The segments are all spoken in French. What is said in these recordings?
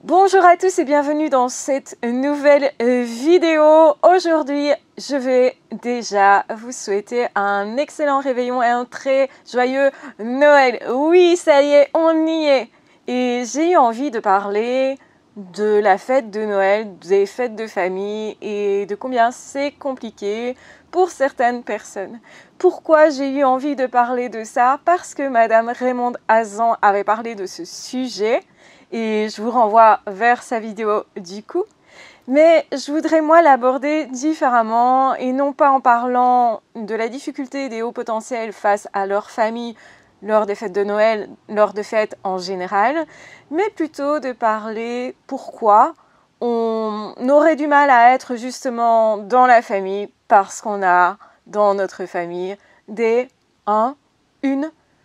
Bonjour à tous et bienvenue dans cette nouvelle vidéo. Aujourd'hui, je vais déjà vous souhaiter un excellent réveillon et un très joyeux Noël. Oui, ça y est, on y est. Et j'ai eu envie de parler de la fête de Noël, des fêtes de famille et de combien c'est compliqué pour certaines personnes. Pourquoi j'ai eu envie de parler de ça? Parce que Madame Raymonde Hazan avait parlé de ce sujet. Et je vous renvoie vers sa vidéo du coup. Mais je voudrais moi l'aborder différemment et non pas en parlant de la difficulté des hauts potentiels face à leur famille lors des fêtes de Noël, lors de fêtes en général, mais plutôt de parler pourquoi on aurait du mal à être justement dans la famille parce qu'on a dans notre famille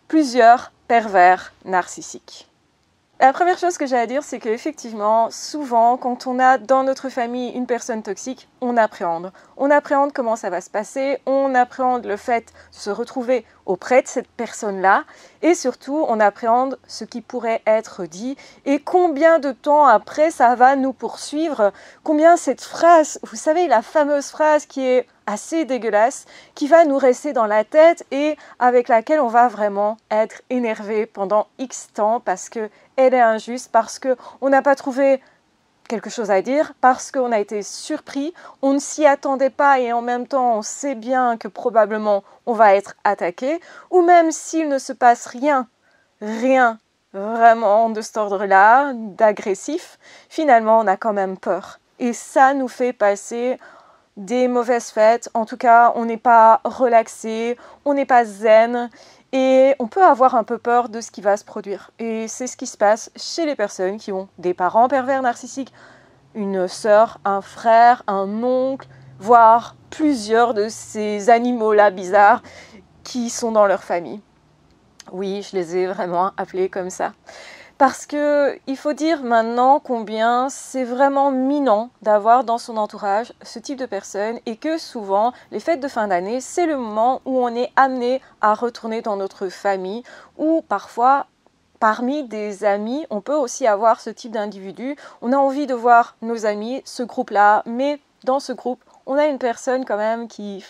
plusieurs pervers narcissiques. La première chose que j'ai à dire, c'est qu'effectivement, souvent, quand on a dans notre famille une personne toxique, on appréhende. On appréhende comment ça va se passer, on appréhende le fait de se retrouver auprès de cette personne-là, et surtout, on appréhende ce qui pourrait être dit, et combien de temps après ça va nous poursuivre, combien cette phrase, vous savez, la fameuse phrase qui est assez dégueulasse, qui va nous rester dans la tête et avec laquelle on va vraiment être énervé pendant X temps parce qu'elle est injuste, parce qu'on n'a pas trouvé quelque chose à dire, parce qu'on a été surpris, on ne s'y attendait pas et en même temps on sait bien que probablement on va être attaqué, ou même s'il ne se passe rien vraiment de cet ordre-là, d'agressif, finalement on a quand même peur. Et ça nous fait passer des mauvaises fêtes, en tout cas on n'est pas relaxé, on n'est pas zen et on peut avoir un peu peur de ce qui va se produire. Et c'est ce qui se passe chez les personnes qui ont des parents pervers narcissiques, une sœur, un frère, un oncle, voire plusieurs de ces animaux-là bizarres qui sont dans leur famille. Oui, je les ai vraiment appelés comme ça. Parce qu'il faut dire maintenant combien c'est vraiment minant d'avoir dans son entourage ce type de personnes et que souvent, les fêtes de fin d'année, c'est le moment où on est amené à retourner dans notre famille ou parfois, parmi des amis, on peut aussi avoir ce type d'individu. On a envie de voir nos amis, ce groupe-là, mais dans ce groupe, on a une personne quand même qui...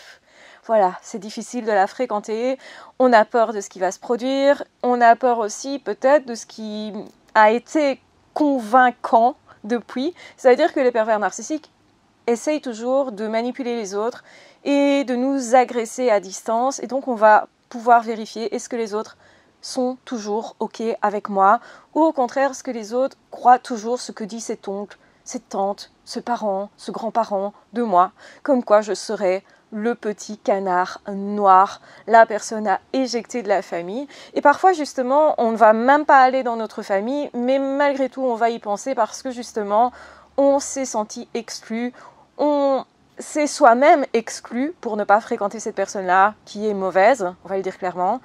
Voilà, c'est difficile de la fréquenter, on a peur de ce qui va se produire, on a peur aussi peut-être de ce qui a été convaincant depuis. C'est-à-dire que les pervers narcissiques essayent toujours de manipuler les autres et de nous agresser à distance. Et donc on va pouvoir vérifier est-ce que les autres sont toujours OK avec moi ou au contraire est-ce que les autres croient toujours ce que dit cet oncle, cette tante, ce parent, ce grand-parent de moi, comme quoi je serais le petit canard noir, la personne à éjecter de la famille. Et parfois, justement, on ne va même pas aller dans notre famille, mais malgré tout, on va y penser parce que, justement, on s'est senti exclu, on s'est soi-même exclu pour ne pas fréquenter cette personne-là qui est mauvaise, on va le dire clairement.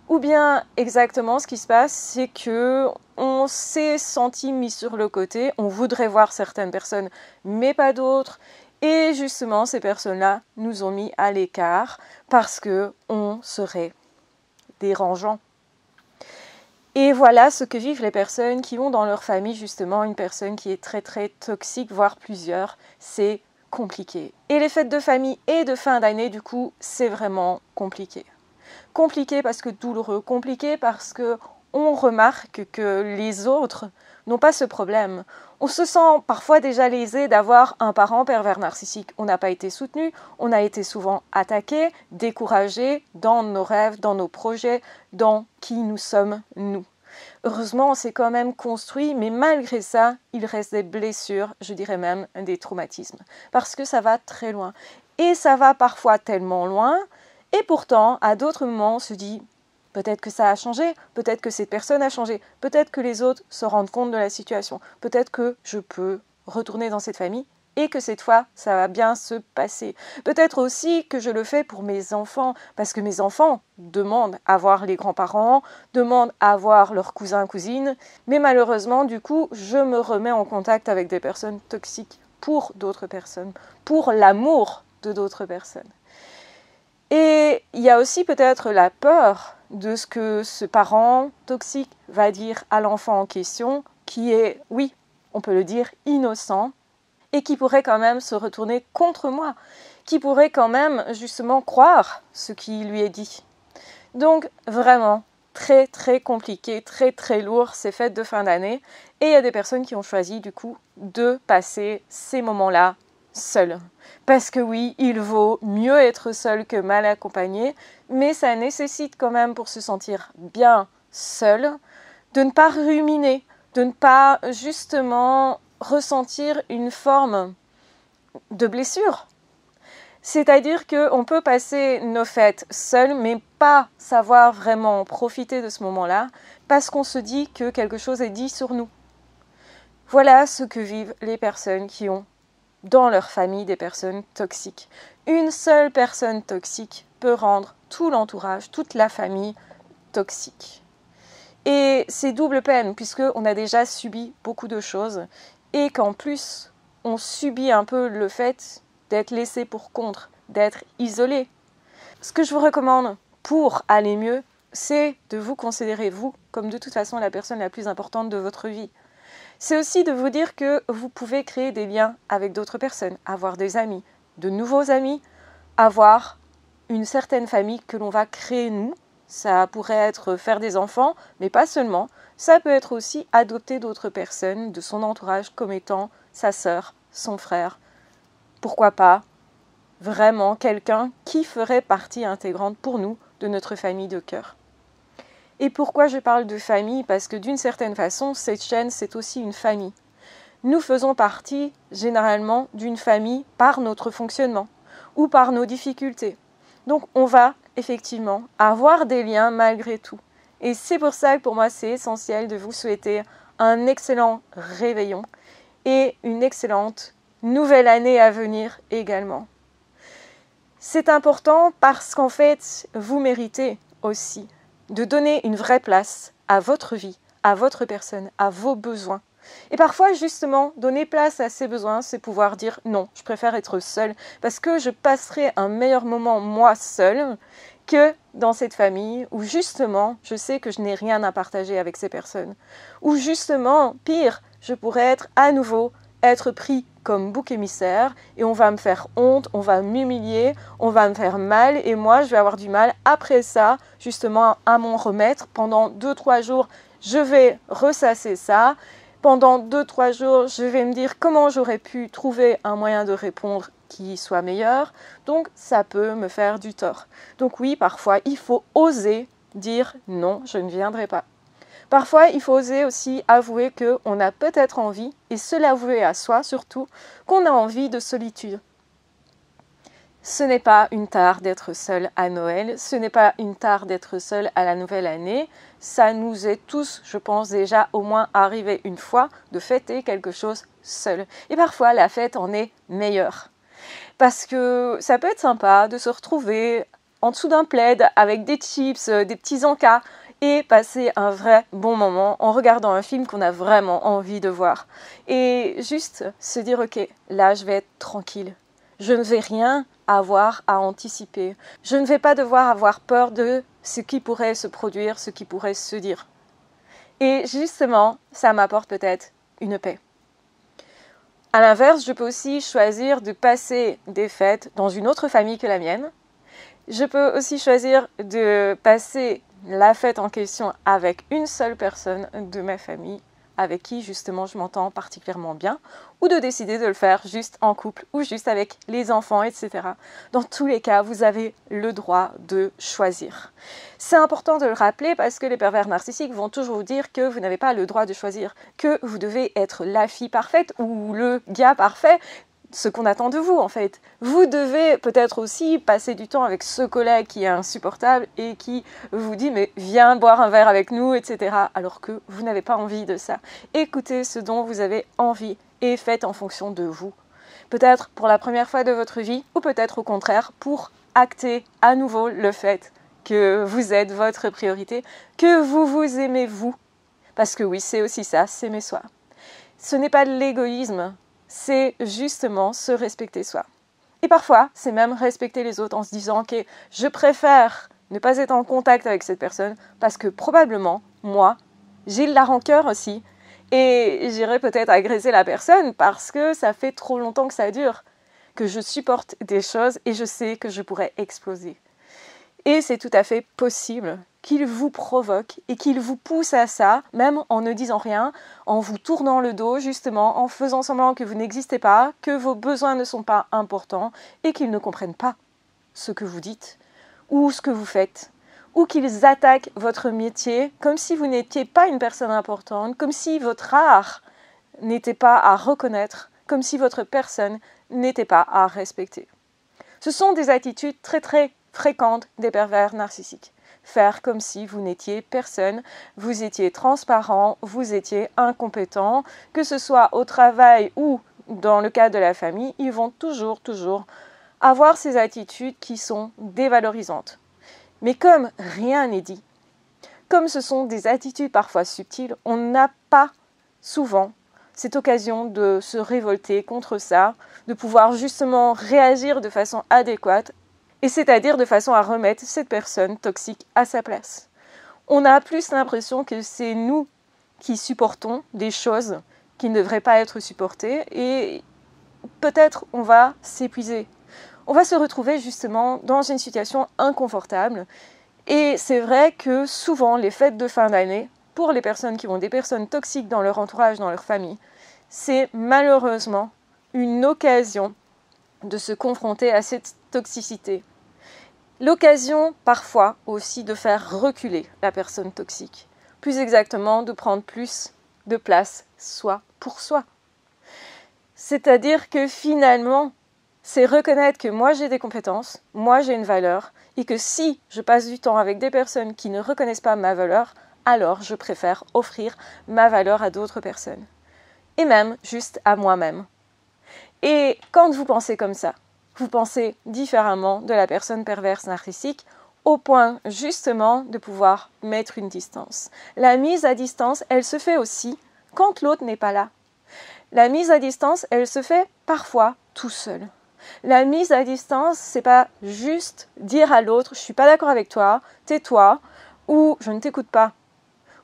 Ou bien, exactement, ce qui se passe, c'est que on s'est senti mis sur le côté, on voudrait voir certaines personnes, mais pas d'autres. Et justement, ces personnes-là nous ont mis à l'écart parce qu'on serait dérangeant. Et voilà ce que vivent les personnes qui ont dans leur famille justement une personne qui est très très toxique, voire plusieurs. C'est compliqué. Et les fêtes de famille et de fin d'année, du coup, c'est vraiment compliqué. Compliqué parce que douloureux, compliqué parce que on remarque que les autres n'ont pas ce problème. On se sent parfois déjà lésé d'avoir un parent pervers narcissique. On n'a pas été soutenu, on a été souvent attaqué, découragé dans nos rêves, dans nos projets, dans qui nous sommes nous. Heureusement, on s'est quand même construit, mais malgré ça, il reste des blessures, je dirais même des traumatismes. Parce que ça va très loin. Et ça va parfois tellement loin, et pourtant, à d'autres moments, on se dit peut-être que ça a changé, peut-être que cette personne a changé, peut-être que les autres se rendent compte de la situation, peut-être que je peux retourner dans cette famille et que cette fois, ça va bien se passer. Peut-être aussi que je le fais pour mes enfants, parce que mes enfants demandent à voir les grands-parents, demandent à voir leurs cousins, cousines, mais malheureusement, du coup, je me remets en contact avec des personnes toxiques pour d'autres personnes, pour l'amour de d'autres personnes. Et il y a aussi peut-être la peur de ce que ce parent toxique va dire à l'enfant en question, qui est « oui, on peut le dire, innocent, et qui pourrait quand même se retourner contre moi, qui pourrait quand même justement croire ce qui lui est dit. Donc vraiment, très très compliqué, très très lourd ces fêtes de fin d'année, et il y a des personnes qui ont choisi du coup de passer ces moments-là seules. Parce que oui, il vaut mieux être seul que mal accompagné, mais ça nécessite quand même pour se sentir bien seul, de ne pas ruminer, de ne pas justement ressentir une forme de blessure. C'est-à-dire qu'on peut passer nos fêtes seuls, mais pas savoir vraiment profiter de ce moment-là, parce qu'on se dit que quelque chose est dit sur nous. Voilà ce que vivent les personnes qui ont dans leur famille des personnes toxiques. Une seule personne toxique peut rendre tout l'entourage, toute la famille toxique. Et c'est double peine, puisqu'on a déjà subi beaucoup de choses, et qu'en plus, on subit un peu le fait d'être laissé pour compte, d'être isolé. Ce que je vous recommande pour aller mieux, c'est de vous considérer, vous, comme de toute façon la personne la plus importante de votre vie. C'est aussi de vous dire que vous pouvez créer des liens avec d'autres personnes, avoir des amis, de nouveaux amis, avoir une certaine famille que l'on va créer nous. Ça pourrait être faire des enfants, mais pas seulement. Ça peut être aussi adopter d'autres personnes de son entourage comme étant sa sœur, son frère. Pourquoi pas vraiment quelqu'un qui ferait partie intégrante pour nous de notre famille de cœur. Et pourquoi je parle de famille? Parce que d'une certaine façon, cette chaîne, c'est aussi une famille. Nous faisons partie généralement d'une famille par notre fonctionnement ou par nos difficultés. Donc on va effectivement avoir des liens malgré tout. Et c'est pour ça que pour moi c'est essentiel de vous souhaiter un excellent réveillon et une excellente nouvelle année à venir également. C'est important parce qu'en fait, vous méritez aussi de donner une vraie place à votre vie, à votre personne, à vos besoins. Et parfois, justement, donner place à ces besoins, c'est pouvoir dire non, je préfère être seule parce que je passerai un meilleur moment moi seule que dans cette famille où justement, je sais que je n'ai rien à partager avec ces personnes. Ou justement, pire, je pourrais être pris comme bouc émissaire et on va me faire honte, on va m'humilier, on va me faire mal et moi je vais avoir du mal après ça justement à m'en remettre. Pendant 2-3 jours, je vais ressasser ça. Pendant 2-3 jours, je vais me dire comment j'aurais pu trouver un moyen de répondre qui soit meilleur. Donc ça peut me faire du tort. Donc oui, parfois il faut oser dire non, je ne viendrai pas. Parfois, il faut oser aussi avouer qu'on a peut-être envie, et se l'avouer à soi surtout, qu'on a envie de solitude. Ce n'est pas une tare d'être seul à Noël, ce n'est pas une tare d'être seul à la nouvelle année. Ça nous est tous, je pense déjà, au moins arrivé une fois de fêter quelque chose seul. Et parfois, la fête en est meilleure. Parce que ça peut être sympa de se retrouver en dessous d'un plaid avec des chips, des petits encas, et passer un vrai bon moment en regardant un film qu'on a vraiment envie de voir. Et juste se dire, ok, là je vais être tranquille. Je ne vais rien avoir à anticiper. Je ne vais pas devoir avoir peur de ce qui pourrait se produire, ce qui pourrait se dire. Et justement, ça m'apporte peut-être une paix. À l'inverse, je peux aussi choisir de passer des fêtes dans une autre famille que la mienne. Je peux aussi choisir de passer la fête en question avec une seule personne de ma famille avec qui justement je m'entends particulièrement bien, ou de décider de le faire juste en couple ou juste avec les enfants, etc. Dans tous les cas, vous avez le droit de choisir. C'est important de le rappeler parce que les pervers narcissiques vont toujours vous dire que vous n'avez pas le droit de choisir, que vous devez être la fille parfaite ou le gars parfait, ce qu'on attend de vous en fait. Vous devez peut-être aussi passer du temps avec ce collègue qui est insupportable et qui vous dit mais viens boire un verre avec nous, etc. alors que vous n'avez pas envie de ça. Écoutez ce dont vous avez envie et faites en fonction de vous. Peut-être pour la première fois de votre vie ou peut-être au contraire pour acter à nouveau le fait que vous êtes votre priorité, que vous vous aimez vous. Parce que oui, c'est aussi ça, s'aimer soi. Ce n'est pas de l'égoïsme, c'est justement se respecter soi. Et parfois, c'est même respecter les autres en se disant « Ok, je préfère ne pas être en contact avec cette personne parce que probablement, moi, j'ai de la rancœur aussi Et j'irai peut-être agresser la personne parce que ça fait trop longtemps que ça dure, que je supporte des choses et je sais que je pourrais exploser. Et c'est tout à fait possible qu'il vous provoque et qu'il vous pousse à ça, même en ne disant rien, en vous tournant le dos justement, en faisant semblant que vous n'existez pas, que vos besoins ne sont pas importants et qu'ils ne comprennent pas ce que vous dites ou ce que vous faites, ou qu'ils attaquent votre métier comme si vous n'étiez pas une personne importante, comme si votre art n'était pas à reconnaître, comme si votre personne n'était pas à respecter. Ce sont des attitudes très très fréquentes des pervers narcissiques. Faire comme si vous n'étiez personne, vous étiez transparent, vous étiez incompétent, que ce soit au travail ou dans le cadre de la famille, ils vont toujours avoir ces attitudes qui sont dévalorisantes. Mais comme rien n'est dit, comme ce sont des attitudes parfois subtiles, on n'a pas souvent cette occasion de se révolter contre ça, de pouvoir justement réagir de façon adéquate, et c'est-à-dire de façon à remettre cette personne toxique à sa place. On a plus l'impression que c'est nous qui supportons des choses qui ne devraient pas être supportées, et peut-être on va s'épuiser. On va se retrouver justement dans une situation inconfortable. Et c'est vrai que souvent, les fêtes de fin d'année, pour les personnes qui ont des personnes toxiques dans leur entourage, dans leur famille, c'est malheureusement une occasion de se confronter à cette toxicité. L'occasion, parfois, aussi de faire reculer la personne toxique. Plus exactement, de prendre plus de place soi pour soi. C'est-à-dire que finalement, c'est reconnaître que moi j'ai des compétences, moi j'ai une valeur, et que si je passe du temps avec des personnes qui ne reconnaissent pas ma valeur, alors je préfère offrir ma valeur à d'autres personnes. Et même juste à moi-même. Et quand vous pensez comme ça, vous pensez différemment de la personne perverse narcissique, au point justement de pouvoir mettre une distance. La mise à distance, elle se fait aussi quand l'autre n'est pas là. La mise à distance, elle se fait parfois tout seul. La mise à distance, c'est pas juste dire à l'autre « je suis pas d'accord avec toi, tais-toi » ou « je ne t'écoute pas »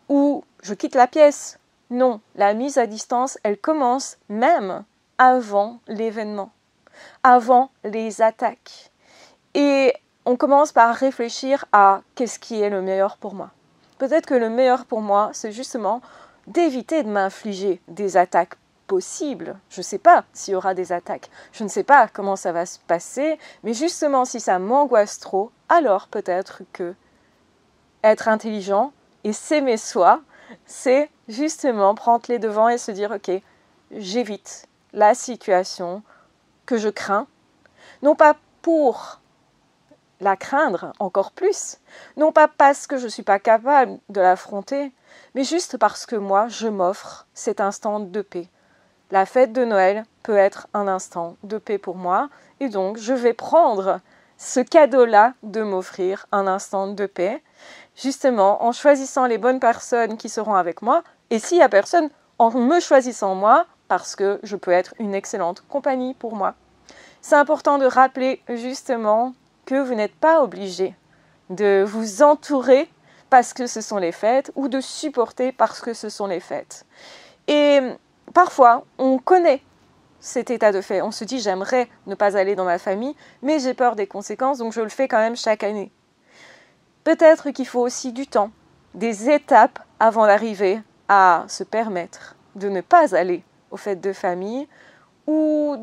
ou « je quitte la pièce ». Non, la mise à distance, elle commence même avant l'événement, avant les attaques. Et on commence par réfléchir à qu'est-ce qui est le meilleur pour moi. Peut-être que le meilleur pour moi, c'est justement d'éviter de m'infliger des attaques possible. Je ne sais pas s'il y aura des attaques. Je ne sais pas comment ça va se passer. Mais justement, si ça m'angoisse trop, alors peut-être que être intelligent et s'aimer soi, c'est justement prendre les devants et se dire « Ok, j'évite la situation que je crains. » Non pas pour la craindre encore plus, non pas parce que je ne suis pas capable de l'affronter, mais juste parce que moi, je m'offre cet instant de paix. La fête de Noël peut être un instant de paix pour moi et donc je vais prendre ce cadeau-là de m'offrir un instant de paix, justement en choisissant les bonnes personnes qui seront avec moi et s'il n'y a personne, en me choisissant moi parce que je peux être une excellente compagnie pour moi. C'est important de rappeler justement que vous n'êtes pas obligé de vous entourer parce que ce sont les fêtes ou de supporter parce que ce sont les fêtes. Et parfois, on connaît cet état de fait. On se dit, j'aimerais ne pas aller dans ma famille, mais j'ai peur des conséquences, donc je le fais quand même chaque année. Peut-être qu'il faut aussi du temps, des étapes avant d'arriver à se permettre de ne pas aller aux fêtes de famille, ou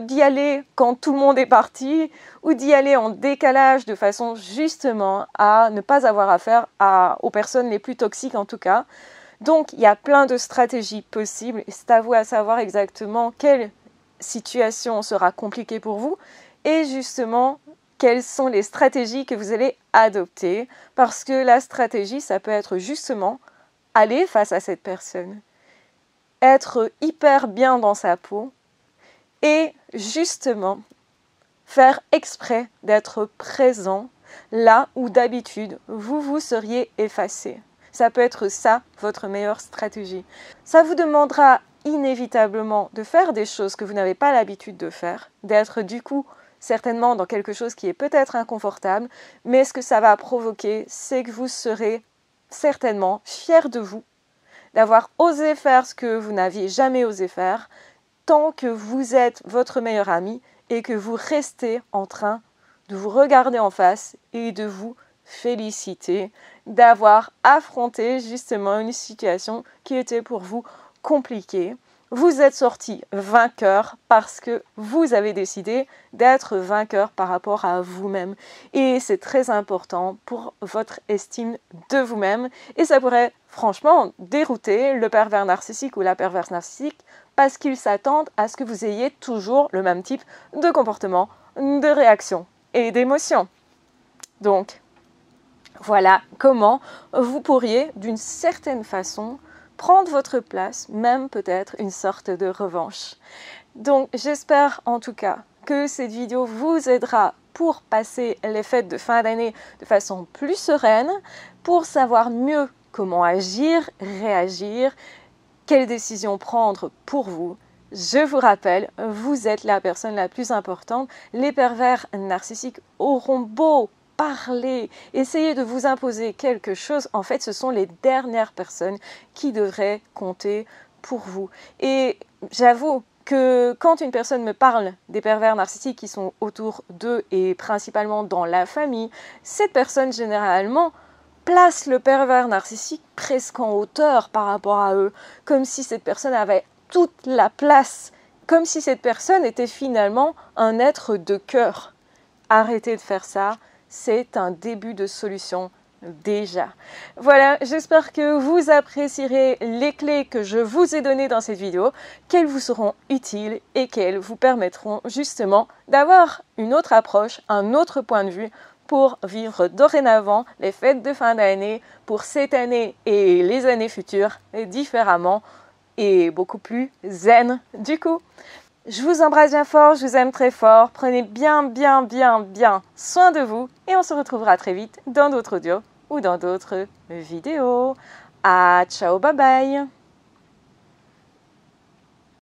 d'y aller quand tout le monde est parti, ou d'y aller en décalage de façon justement à ne pas avoir affaire aux personnes les plus toxiques en tout cas. Donc, il y a plein de stratégies possibles et c'est à vous à savoir exactement quelle situation sera compliquée pour vous et justement quelles sont les stratégies que vous allez adopter parce que la stratégie, ça peut être justement aller face à cette personne, être hyper bien dans sa peau et justement faire exprès d'être présent là où d'habitude vous vous seriez effacé. Ça peut être ça, votre meilleure stratégie. Ça vous demandera inévitablement de faire des choses que vous n'avez pas l'habitude de faire, d'être du coup certainement dans quelque chose qui est peut-être inconfortable, mais ce que ça va provoquer, c'est que vous serez certainement fier de vous d'avoir osé faire ce que vous n'aviez jamais osé faire, tant que vous êtes votre meilleur ami et que vous restez en train de vous regarder en face et de vous féliciter d'avoir affronté justement une situation qui était pour vous compliquée. Vous êtes sorti vainqueur parce que vous avez décidé d'être vainqueur par rapport à vous-même. Et c'est très important pour votre estime de vous-même. Et ça pourrait franchement dérouter le pervers narcissique ou la perverse narcissique parce qu'ils s'attendent à ce que vous ayez toujours le même type de comportement, de réaction et d'émotion. Donc, voilà comment vous pourriez, d'une certaine façon, prendre votre place, même peut-être une sorte de revanche. Donc, j'espère en tout cas que cette vidéo vous aidera pour passer les fêtes de fin d'année de façon plus sereine, pour savoir mieux comment agir, réagir, quelles décisions prendre pour vous. Je vous rappelle, vous êtes la personne la plus importante. Les pervers narcissiques auront beau parler, essayer de vous imposer quelque chose. En fait, ce sont les dernières personnes qui devraient compter pour vous. Et j'avoue que quand une personne me parle des pervers narcissiques qui sont autour d'eux et principalement dans la famille, cette personne généralement place le pervers narcissique presque en hauteur par rapport à eux, comme si cette personne avait toute la place, comme si cette personne était finalement un être de cœur. Arrêtez de faire ça, c'est un début de solution déjà. Voilà, j'espère que vous apprécierez les clés que je vous ai données dans cette vidéo, qu'elles vous seront utiles et qu'elles vous permettront justement d'avoir une autre approche, un autre point de vue pour vivre dorénavant les fêtes de fin d'année pour cette année et les années futures différemment et beaucoup plus zen du coup. Je vous embrasse bien fort, je vous aime très fort, prenez bien soin de vous et on se retrouvera très vite dans d'autres audios ou dans d'autres vidéos. Ciao, bye bye!